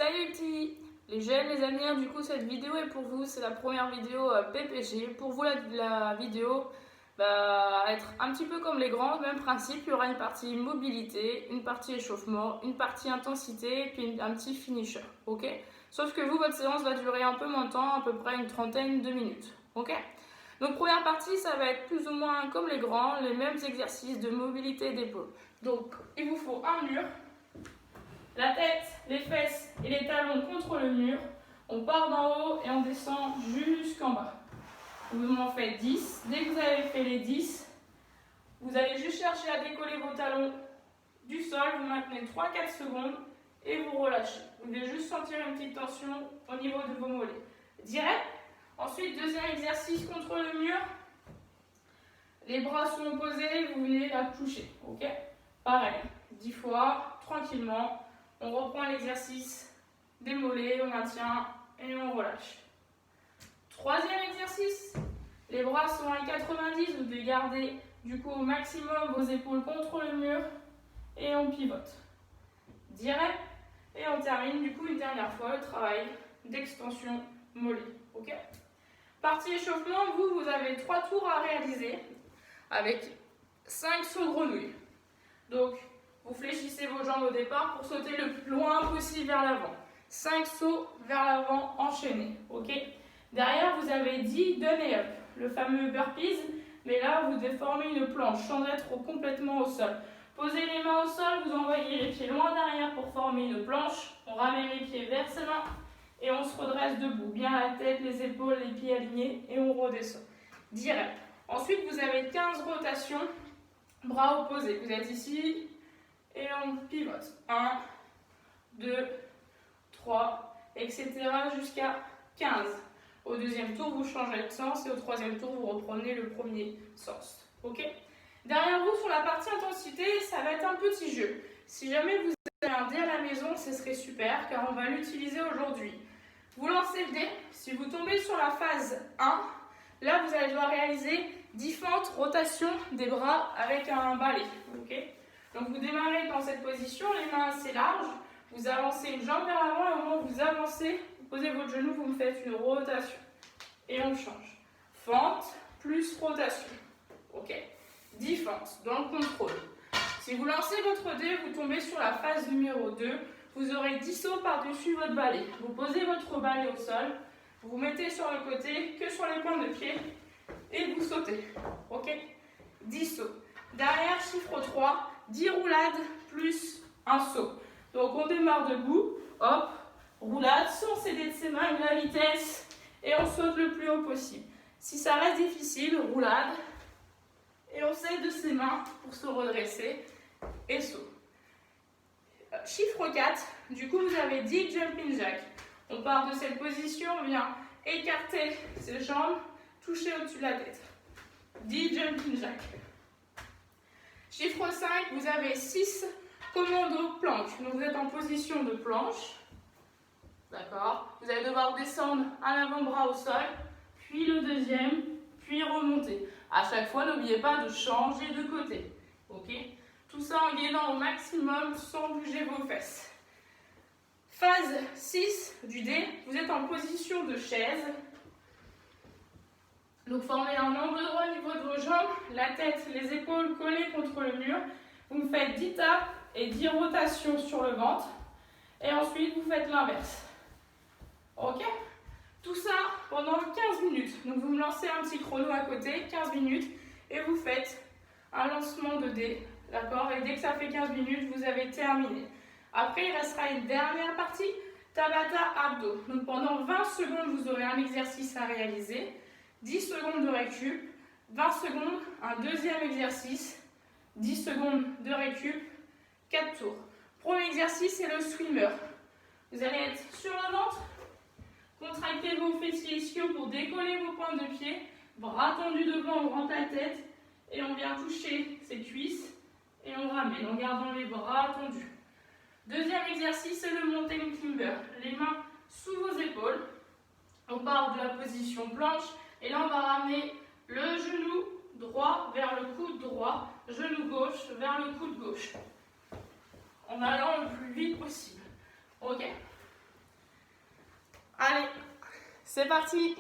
Salut les jeunes, les amis, du coup cette vidéo est pour vous, c'est la première vidéo PPG. Pour vous la vidéo va être un petit peu comme les grands, même principe, il y aura une partie mobilité, une partie échauffement, une partie intensité et puis un petit finisher, ok? Sauf que vous, votre séance va durer un peu moins de temps, à peu près une trentaine de minutes, ok? Donc première partie, ça va être plus ou moins comme les grands, les mêmes exercices de mobilité d'épaule. Donc il vous faut un mur, la tête, les fesses et les talons contre le mur. On part d'en haut et on descend jusqu'en bas. Vous en faites 10. Dès que vous avez fait les 10, vous allez juste chercher à décoller vos talons du sol. Vous maintenez 3-4 secondes et vous relâchez. Vous devez juste sentir une petite tension au niveau de vos mollets. Direct. Ensuite, deuxième exercice contre le mur. Les bras sont opposés, vous venez la toucher. Ok? Pareil. 10 fois, tranquillement. On reprend l'exercice des mollets, on maintient et on relâche. Troisième exercice, les bras sont à 90, vous devez garder du coup au maximum vos épaules contre le mur et on pivote. Direct et on termine du coup une dernière fois le travail d'extension mollet. Ok? Partie échauffement, vous avez 3 tours à réaliser avec 5 sauts de grenouille. Donc, vous fléchissez vos jambes au départ pour sauter le plus loin possible vers l'avant. 5 sauts vers l'avant enchaînés. Ok? Derrière, vous avez 10 down et up, le fameux burpees, mais là, vous devez former une planche sans être complètement au sol. Posez les mains au sol, vous envoyez les pieds loin derrière pour former une planche. On ramène les pieds vers ses mains et on se redresse debout. Bien la tête, les épaules, les pieds alignés et on redescend. Direct. Ensuite, vous avez 15 rotations, bras opposés. Vous êtes ici. Et on pivote. 1, 2, 3, etc. jusqu'à 15. Au deuxième tour, vous changez de sens et au troisième tour, vous reprenez le premier sens. Ok? Derrière vous, sur la partie intensité, ça va être un petit jeu. Si jamais vous avez un dé à la maison, ce serait super car on va l'utiliser aujourd'hui. Vous lancez le dé. Si vous tombez sur la phase 1, là, vous allez devoir réaliser différentes rotations des bras avec un balai. Ok? Donc vous démarrez dans cette position, les mains assez larges, vous avancez une jambe vers l'avant et au moment où vous avancez, vous posez votre genou, vous me faites une rotation. Et on change. Fente plus rotation. Ok? 10 fentes dans le contrôle. Si vous lancez votre dé, vous tombez sur la phase numéro 2, vous aurez 10 sauts par-dessus votre balai. Vous posez votre balai au sol, vous mettez sur le côté que sur les pointes de pied et vous sautez. Ok? 10 sauts. Derrière, chiffre 3. 10 roulades plus un saut. Donc on démarre debout, hop, roulade, sans céder de ses mains, la vitesse, et on saute le plus haut possible. Si ça reste difficile, roulade, et on cède de ses mains pour se redresser, et saut. Chiffre 4, du coup vous avez 10 jumping jacks. On part de cette position, on vient écarter ses jambes, toucher au-dessus de la tête. 10 jumping jacks. Chiffre 5, vous avez 6 commando planche. Donc vous êtes en position de planche. D'accord? Vous allez devoir descendre un avant-bras au sol, puis le deuxième, puis remonter. À chaque fois, n'oubliez pas de changer de côté. Ok? Tout ça en gainant au maximum sans bouger vos fesses. Phase 6 du dé, vous êtes en position de chaise. Donc formez un angle droit au niveau de vos jambes, la tête, les épaules collées contre le mur. Vous me faites 10 tapes et 10 rotations sur le ventre. Et ensuite, vous faites l'inverse. Ok? Tout ça pendant 15 minutes. Donc vous me lancez un petit chrono à côté, 15 minutes, et vous faites un lancement de dés. D'accord? Et dès que ça fait 15 minutes, vous avez terminé. Après, il restera une dernière partie, Tabata abdos. Donc pendant 20 secondes, vous aurez un exercice à réaliser. 10 secondes de récup, 20 secondes, un deuxième exercice, 10 secondes de récup, 4 tours. Premier exercice, c'est le swimmer. Vous allez être sur le ventre, contractez vos fessiers ischios pour décoller vos pointes de pied, bras tendus devant, on rentre la tête et on vient toucher ses cuisses et on ramène en gardant les bras tendus. Deuxième exercice, c'est le mountain climber. Les mains sous vos épaules, on part de la position planche. Et là, on va ramener le genou droit vers le coude droit, genou gauche vers le coude gauche. En allant le plus vite possible. Ok? C'est parti!